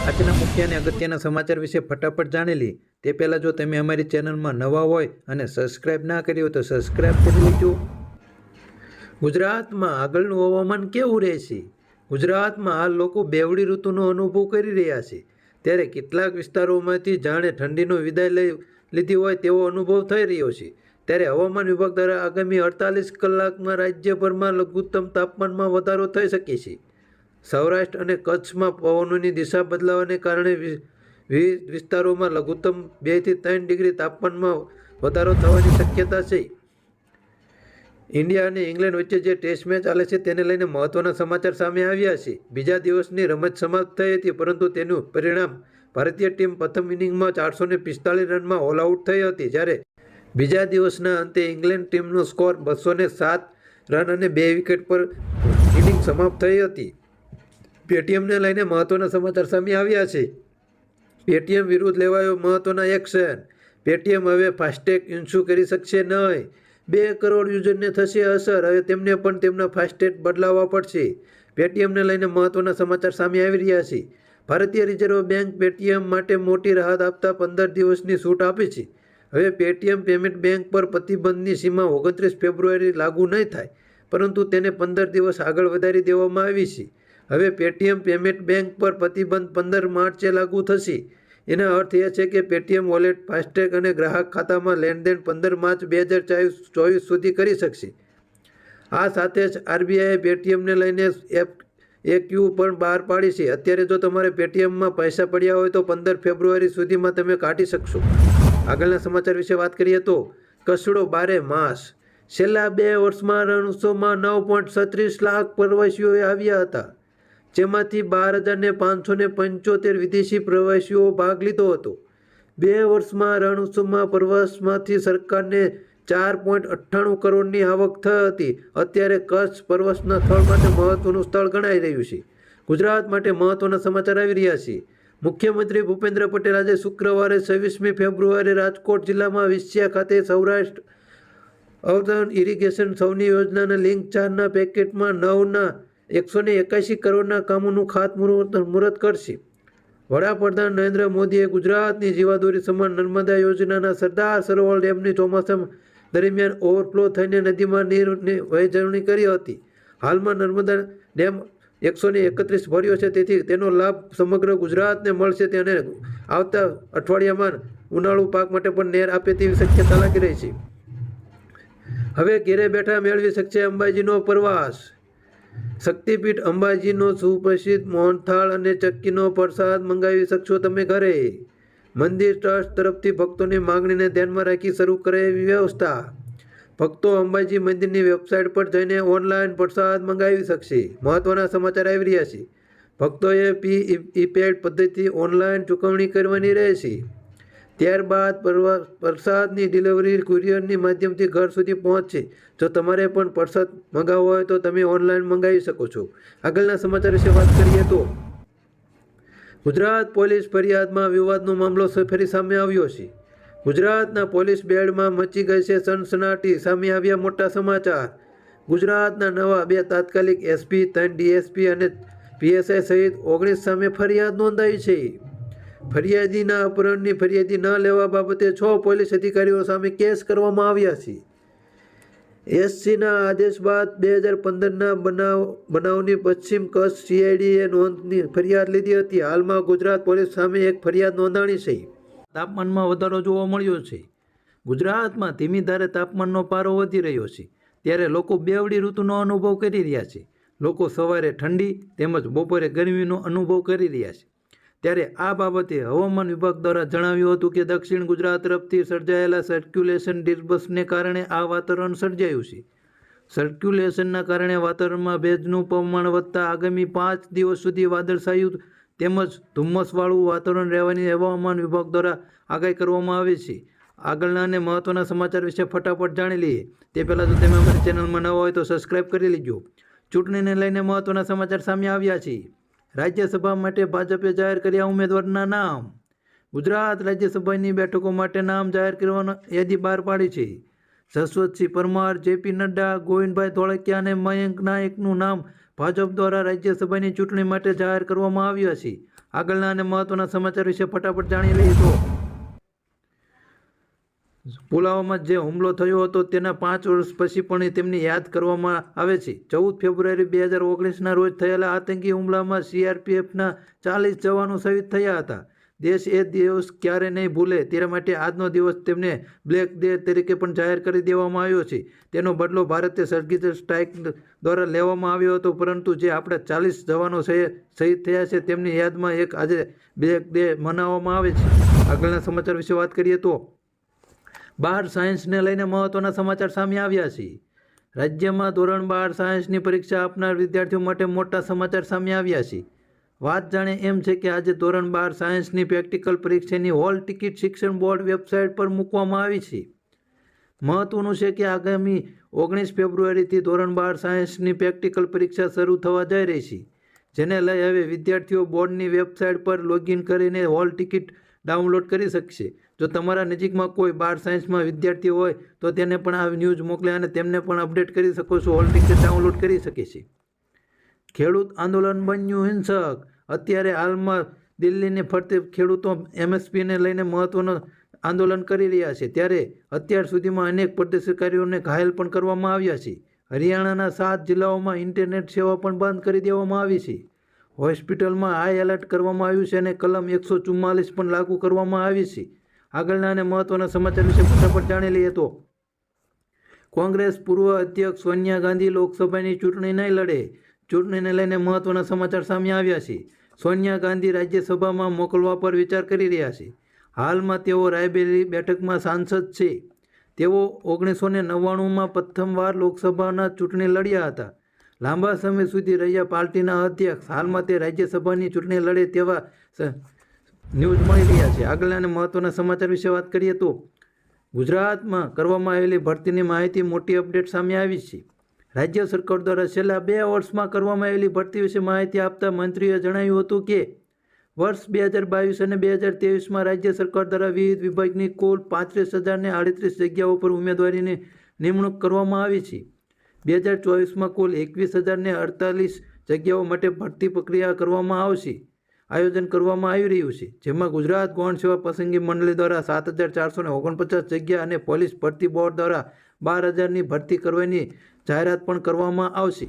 આજના મુખ્ય અને અગત્યના સમાચાર વિશે ફટાફટ જાણી લઈએ તે પહેલાં જો તમે અમારી ચેનલમાં નવા હોય અને સબસ્ક્રાઇબ ના કરી હોય તો સબસ્ક્રાઇબ કરી લેજો। ગુજરાતમાં આગળનું હવામાન કેવું રહેશે? ગુજરાતમાં હાલ લોકો બેવડી ઋતુનો અનુભવ કરી રહ્યા છે, ત્યારે કેટલાક વિસ્તારોમાંથી જાણે ઠંડીનો વિદાય લીધી હોય તેવો અનુભવ થઈ રહ્યો છે। ત્યારે હવામાન વિભાગ દ્વારા આગામી 48 કલાકમાં રાજ્યભરમાં લઘુત્તમ તાપમાનમાં વધારો થઈ શકે છે। સૌરાષ્ટ્ર અને કચ્છમાં પવનોની દિશા બદલાવાને કારણે વિવિધ વિસ્તારોમાં લઘુત્તમ 2 થી 3 ડિગ્રી તાપમાનમાં વધારો થવાની શક્યતા છે। ઇન્ડિયા અને ઇંગ્લેન્ડ વચ્ચે જે ટેસ્ટ મેચ ચાલે છે તેને લઈને મહત્વના સમાચાર સામે આવ્યા છે। બીજા દિવસની રમત સમાપ્ત થઈ હતી, પરંતુ તેનું પરિણામ ભારતીય ટીમ પ્રથમ ઇનિંગમાં 445 રનમાં ઓલ આઉટ થઈ હતી, જ્યારે બીજા દિવસના અંતે ઇંગ્લેન્ડ ટીમનો સ્કોર 207 રન અને 2 વિકેટ પર ઇનિંગ સમાપ્ત થઈ હતી। પેટીએમને લઈને મહત્વના સમાચાર સામે આવ્યા છે। પેટીએમ વિરુદ્ધ લેવાયો મહત્વના એક્શન। પેટીએમ હવે ફાસ્ટેગ ઇસ્યુ કરી શકશે નહીં। 2 કરોડ યુઝરને થશે અસર, હવે તેમને પણ તેમના ફાસ્ટેગ બદલાવવા પડશે। પેટીએમને લઈને મહત્વના સમાચાર સામે આવી રહ્યા છે। ભારતીય રિઝર્વ બેંક પેટીએમ માટે મોટી રાહત આપતા 15 દિવસની છૂટ આપી છે। હવે પેટીએમ પેમેન્ટ બેંક પર પ્રતિબંધની સીમા 29 ફેબ્રુઆરી લાગુ નહીં થાય, પરંતુ તેને 15 દિવસ આગળ વધારી દેવામાં આવી છે। હવે પેટીએમ પેમેન્ટ બેંક પર પ્રતિબંધ 15 માર્ચે લાગુ થશે। એનો અર્થ એ છે કે પેટીએમ વોલેટ, ફાસ્ટેગ અને ગ્રાહક ખાતામાં લેણદેણ 15 માર્ચ 2024 સુધી કરી શકશે। આ સાથે જ આરબીઆઈએ પેટીએમને લઈને FAQ પણ બહાર પાડી છે। અત્યારે જો તમારે પેટીએમમાં પૈસા પડ્યા હોય તો 15 ફેબ્રુઆરી સુધીમાં તમે કાઢી શકશો। આગળના સમાચાર વિશે વાત કરીએ તો કસડો 12 માસ। છેલ્લા 2 વર્ષમાં રણોત્સવમાં 9.36 લાખ પ્રવાસીઓ આવ્યા હતા, જેમાંથી 12,575 વિદેશી પ્રવાસીઓ ભાગ લીધો હતો। 2 વર્ષમાં રણોત્સવમાં પ્રવાસમાંથી સરકારને 4.98 કરોડની આવક થઈ હતી। અત્યારે કચ્છ પ્રવાસના સ્થળ માટે મહત્વનું સ્થળ ગણાઈ રહ્યું છે। ગુજરાત માટે મહત્વના સમાચાર આવી રહ્યા છે। મુખ્યમંત્રી ભૂપેન્દ્ર પટેલ આજે શુક્રવારે 26મી ફેબ્રુઆરીએ રાજકોટ જિલ્લામાં વિસ્યા ખાતે સૌરાષ્ટ્ર અર્બન ઇરિગેશન સૌની યોજનાના લિંક 4ના પેકેટમાં 9ના 181 કરોડના કામોનું ખાતમુહૂર્ત કરશે। વડાપ્રધાન નરેન્દ્ર મોદીએ ગુજરાતની જીવાદોરી સમાન નર્મદા યોજનાના સરદાર સરોવર ડેમની ચોમાસા દરમિયાન ઓવરફ્લો થઈને નદીમાં નીરની વહેંચણી કરી હતી। હાલમાં નર્મદા ડેમ 131 ભર્યો છે, તેથી તેનો લાભ સમગ્ર ગુજરાતને મળશે અને આવતા અઠવાડિયામાં ઉનાળુ પાક માટે પણ નહેર આપે તેવી શક્યતા લાગી રહી છે। હવે ઘેરે બેઠા મેળવી શકશે અંબાજીનો પ્રવાસ। શક્તિપીઠ અંબાજીનો સુપ્રસિદ્ધ મોહનથાળ અને ચક્કીનો પ્રસાદ મંગાવી શકશો તમે ઘરે। મંદિર ટ્રસ્ટ તરફથી ભક્તોની માંગણીને ધ્યાનમાં રાખી શરૂ કરાઈ વ્યવસ્થા। ભક્તો અંબાજી મંદિરની વેબસાઇટ પર જઈને ઓનલાઈન પ્રસાદ મંગાવી શકશે। મહત્વના સમાચાર આવી રહ્યા છે। ભક્તોએ પ્રીપેડ પદ્ધતિથી ઓનલાઈન ચૂકવણી કરવાની રહેશે। ત્યારબાદ પ્રસાદની ડિલિવરી કુરિયરની માધ્યમથી ઘર સુધી પહોંચશે। જો તમારે પણ પ્રસાદ મંગાવવો હોય તો તમે ઓનલાઈન મંગાવી શકો છો। આગળના સમાચાર વિશે વાત કરીએ તો ગુજરાત પોલીસ ફરિયાદમાં વિવાદનો મામલો ફરી સામે આવ્યો છે। ગુજરાતના પોલીસ બેડમાં મચી ગઈ છે સનસનાટી, સામે આવ્યા મોટા સમાચાર। ગુજરાતના નવા 2 તાત્કાલિક એસપી, 3 ડીએસપી અને પીએસઆઈ સહિત 19 સામે ફરિયાદ નોંધાઈ છે। ફરિયાદીના અપહરણની ફરિયાદી ન લેવા બાબતે 6 પોલીસ અધિકારીઓ સામે કેસ કરવામાં આવ્યા છે। એસસીના આદેશ બાદ 2015ના બનાવની પશ્ચિમ કચ્છ સીઆઈડીએ નોંધની ફરિયાદ લીધી હતી। હાલમાં ગુજરાત પોલીસ સામે એક ફરિયાદ નોંધાણી છે। તાપમાનમાં વધારો જોવા મળ્યો છે। ગુજરાતમાં ધીમી ધારે તાપમાનનો પારો વધી રહ્યો છે, ત્યારે લોકો બેવડી ઋતુનો અનુભવ કરી રહ્યા છે। લોકો સવારે ઠંડી તેમજ બપોરે ગરમીનો અનુભવ કરી રહ્યા છે। ત્યારે આ બાબતે હવામાન વિભાગ દ્વારા જણાવ્યું હતું કે દક્ષિણ ગુજરાત તરફથી સર્જાયેલા સર્ક્યુલેશન ડિસ્ટર્બન્સને કારણે આ વાતાવરણ સર્જાયું છે। સર્ક્યુલેશનના કારણે વાતાવરણમાં ભેજનું પ્રમાણ વધતા આગામી 5 દિવસ સુધી વાદળછાયું તેમજ ધુમ્મસવાળું વાતાવરણ રહેવાની હવામાન વિભાગ દ્વારા આગાહી કરવામાં આવી છે। આગળના અને મહત્વના સમાચાર વિશે ફટાફટ જાણી લઈએ તે પહેલાં જો તમે અમારી ચેનલમાં નવા હોય તો સબસ્ક્રાઇબ કરી લેજો। ચૂંટણીને લઈને મહત્વના સમાચાર સામે આવ્યા છે। રાજ્યસભા માટે ભાજપે જાહેર કર્યા ઉમેદવારના નામ। ગુજરાત રાજ્યસભાની બેઠકો માટે નામ જાહેર કરવાની યાદી બહાર પાડી છે। જસવંતસિંહ પરમાર, જેપી નડ્ડા, ગોવિંદભાઈ ધોળકિયા અને મયંક નાયકનું નામ ભાજપ દ્વારા રાજ્યસભાની ચૂંટણી માટે જાહેર કરવામાં આવ્યા છે। આગળના અને મહત્વના સમાચાર વિશે ફટાફટ જાણી લઈએ તો પુલવામામાં જે હુમલો થયો હતો તેના 5 વર્ષ પછી પણ તેમને યાદ કરવામાં આવે છે. 14 ફેબ્રુઆરી 2019ના રોજ થયેલા આતંકી હુમલામાં સીઆરપીએફના 40 જવાનો શહીદ થયા હતા. દેશ એ દિવસ ક્યારે નહીં ભૂલે તે માટે આજનો દિવસ તેમને બ્લેક ડે તરીકે પણ જાહેર કરી દેવામાં આવ્યો છે. તેનો બદલો ભારતીય સર્જિકલ સ્ટ્રાઇક દ્વારા લેવામાં આવ્યો હતો, પરંતુ જે આપણા 40 જવાનો શહીદ થયા છે તેમની યાદમાં એક આજે બ્લેક ડે મનાવવામાં આવે છે. આગળના સમાચાર વિશે વાત કરીએ તો બાર સાયન્સને લઈને મહત્વના સમાચાર સામે આવ્યા છે. રાજ્યમાં ધોરણ 12 સાયન્સની પરીક્ષા આપનાર વિદ્યાર્થીઓ માટે મોટા સમાચાર સામે આવ્યા છે. વાત જાણે એમ છે કે આજે ધોરણ 12 સાયન્સની પ્રેક્ટિકલ પરીક્ષાની હોલ ટિકિટ શિક્ષણ બોર્ડ વેબસાઇટ પર મૂકવામાં આવી છે. મહત્વનું છે કે આગામી 19 ફેબ્રુઆરીથી ધોરણ 12 સાયન્સની પ્રેક્ટિકલ પરીક્ષા શરૂ થવા જઈ રહી છે, જેને લઈ હવે વિદ્યાર્થીઓ બોર્ડની વેબસાઇટ પર લોગિન કરીને હોલ ટિકિટ ડાઉનલોડ કરી શકશે. જો તમારા નજીકમાં કોઈ 12 સાયન્સમાં વિદ્યાર્થી હોય તો તેને પણ આ ન્યૂઝ મોકલે અને તેમને પણ અપડેટ કરી શકો છો, હોલ ટિકિટ ડાઉનલોડ કરી શકે છે. ખેડૂત આંદોલન બન્યું હિંસક. અત્યારે હાલમાં દિલ્હીને ફરતે ખેડૂતો એમએસપીને લઈને મહત્વનું આંદોલન કરી રહ્યા છે, ત્યારે અત્યાર સુધીમાં અનેક પ્રદર્શનકારીઓને ઘાયલ પણ કરવામાં આવ્યા છે. હરિયાણાના 7 જિલ્લાઓમાં ઇન્ટરનેટ સેવા પણ બંધ કરી દેવામાં આવી છે. હોસ્પિટલમાં હાઈ એલર્ટ કરવામાં આવ્યું છે અને કલમ 144 પણ લાગુ કરવામાં આવી છે. આગળના અને મહત્વના સમાચાર વિશે ફટાફટ જાણી લઈએ તો કોંગ્રેસ પૂર્વ અધ્યક્ષ સોનિયા ગાંધી લોકસભાની ચૂંટણી નહીં લડે. ચૂંટણીને લઈને મહત્વના સમાચાર સામે આવ્યા છે. સોનિયા ગાંધી રાજ્યસભામાં મોકલવા પર વિચાર કરી રહ્યા છે. હાલમાં તેઓ રાયબરેલી બેઠકમાં સાંસદ છે. તેઓ 1999માં પ્રથમવાર લોકસભાના ચૂંટણી લડ્યા હતા. લાંબા સમય સુધી રહ્યા પાર્ટીના અધ્યક્ષ. હાલમાં તે રાજ્યસભાની ચૂંટણી લડે તેવા ન્યૂઝ મળી રહ્યા છે. આગળના અને મહત્વના સમાચાર વિશે વાત કરીએ તો ગુજરાતમાં કરવામાં આવેલી ભરતીની માહિતી મોટી અપડેટ સામે આવી છે. રાજ્ય સરકાર દ્વારા છેલ્લા 2 વર્ષમાં કરવામાં આવેલી ભરતી વિશે માહિતી આપતા મંત્રીએ જણાવ્યું હતું કે વર્ષ 2022 અને 2023માં રાજ્ય સરકાર દ્વારા વિવિધ વિભાગની કુલ 35,038 જગ્યાઓ પર ઉમેદવારીની નિમણૂક કરવામાં આવી છે. 2024માં કુલ 21,048 જગ્યાઓ માટે ભરતી પ્રક્રિયા કરવામાં આવશે આયોજન કરવામાં આવી રહ્યું છે, જેમાં ગુજરાત ગૌણ સેવા પસંદગી મંડળી દ્વારા 7,449 જગ્યા અને પોલીસ ભરતી બોર્ડ દ્વારા 12,000ની ભરતી કરવાની જાહેરાત પણ કરવામાં આવશે.